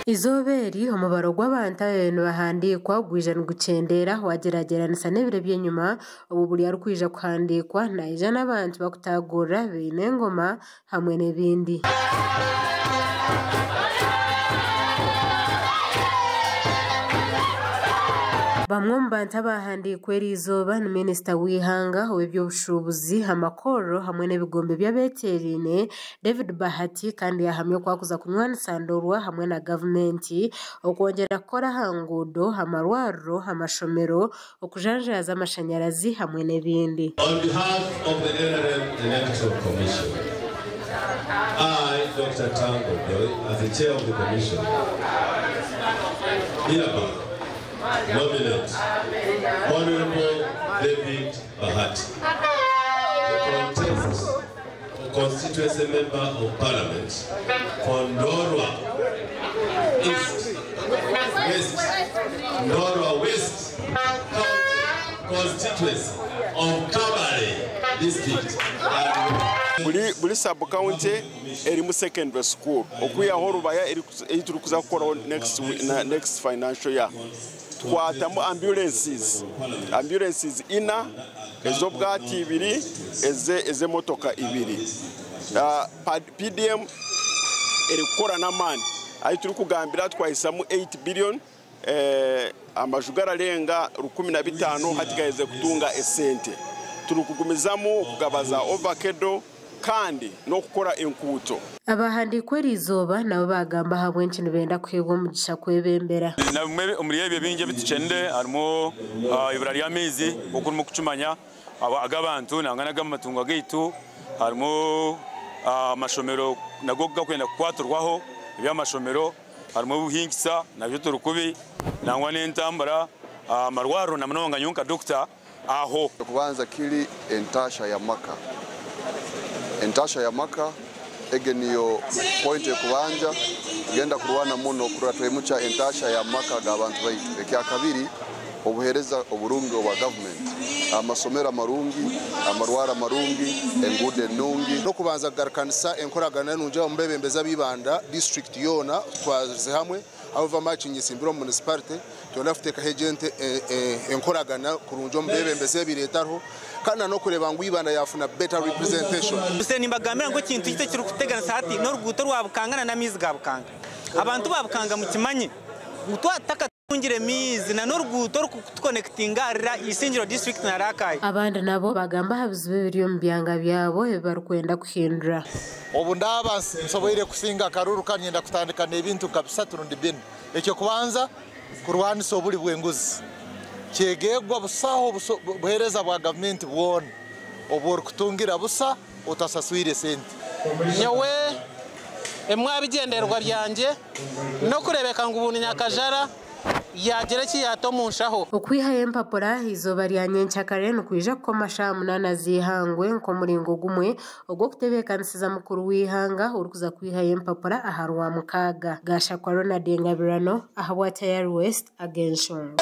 Izoberi umubaro gw'abantu bahandikwa gwija ngucendera wagerageranisa n'ebire by'enyuma ubu buri ari kwija kuhandikwa na ijana abantu bakutagura bine ngoma hamwe n'ebindi. Bamwe mu bantu bahandikwa erizoba ni Minisita w'Ihanga w'ebyobushubuzi amakoro hamwe n'ebigombe by'abeterine David Bahati kandi yahamye kwakuza kunywanisandorwa hamwe na gavumenti okongera kukora hangudo amarwariro amashomero okujanjaza amashanyarazi hamwe n'ebindi. On behalf of the NRM Electoral Commission, I, Dr. Tango Boy, as the chair of the commission, hereby nominate Honorable David Bahati, the constituency member of Parliament, Ndorwa East, West, Ndorwa West County constituency of Kabale District. Buli sub county erimu secondary school okuya horubaya eri turukuza gukora next financial year. Twatamu ambulances ina ezobwati ibiri eze motoka ibiri. PDM erikora namani ayi turi kugambira twahisamu 8 billion amajugara lenga 15 hatigaize kutunga esente turi kugumizamu kugabaza overkedo kandi no kukora enkuto. Abahandikwa erizoba nabo bagamba hamwe nkintu benda kwegwa mugisha kwebembera namwe umuriye binge bitucende harimo ibura ry'amezi okurimo kucumanya agabantu nangana gamatungo gaitu harimo amashomero nago gakwenda kwaturwaho iby'amashomero harimo buhingisa nabyo turukubi nangwa n'entambara amarwaro na mnonga nyunka doctor aho kubanza kili entasha ya maka egeniyo point ekubanja genda kurwana muno kuratwemucha entasha ya maka gabantu baitu ekya kabiri obuhereza oburungi wa government amasomera marungi amarwara marungi engude nungi no kubanza garkanisa enkoragana nunja mbebembeza bibanda district yona twaze hamwe ava matching isimbiro municipality tonafuteka agent enkoragana kurunjo mbebembeze biretarho kana no kureba ngo ibanda yafuna better representation. Useni mbagambira ngo kintu kite kiri kutegana sati no ruguto rwabukangana na mizi gabukanga abantu babukanga mu kimanyi utwataka tungire mizi na no ruguto rukuconnectinga isingiro district na Rakai. Abandi nabo bagamba habizibe biriyo mbyanga byabo barukwenda kuhindura obu ndaba nsoboire kusinga karuru kanyenda kutandika n'ebintu kabisa turundi bin ekyo kubanza kurwanisa obuli bwenguzi kyegegwa busaho buhereza bwa government bwone obwo kutungira busa utasaswire sente nyewe emwabigenderwa byanje no kurebeka ngo ubuntu nyakajara yagera ki yatomunshaho okwiha empapura izoba ryanyencyakare no kwija komasha munana zihangwe nko muringo gumwe ogwo kutebekanisiza mukuru w'ihanga urukuza kwiha empapura aharwa mukaga gasha kwa Ronald Ngabirano ahabwa Tayari West Agention.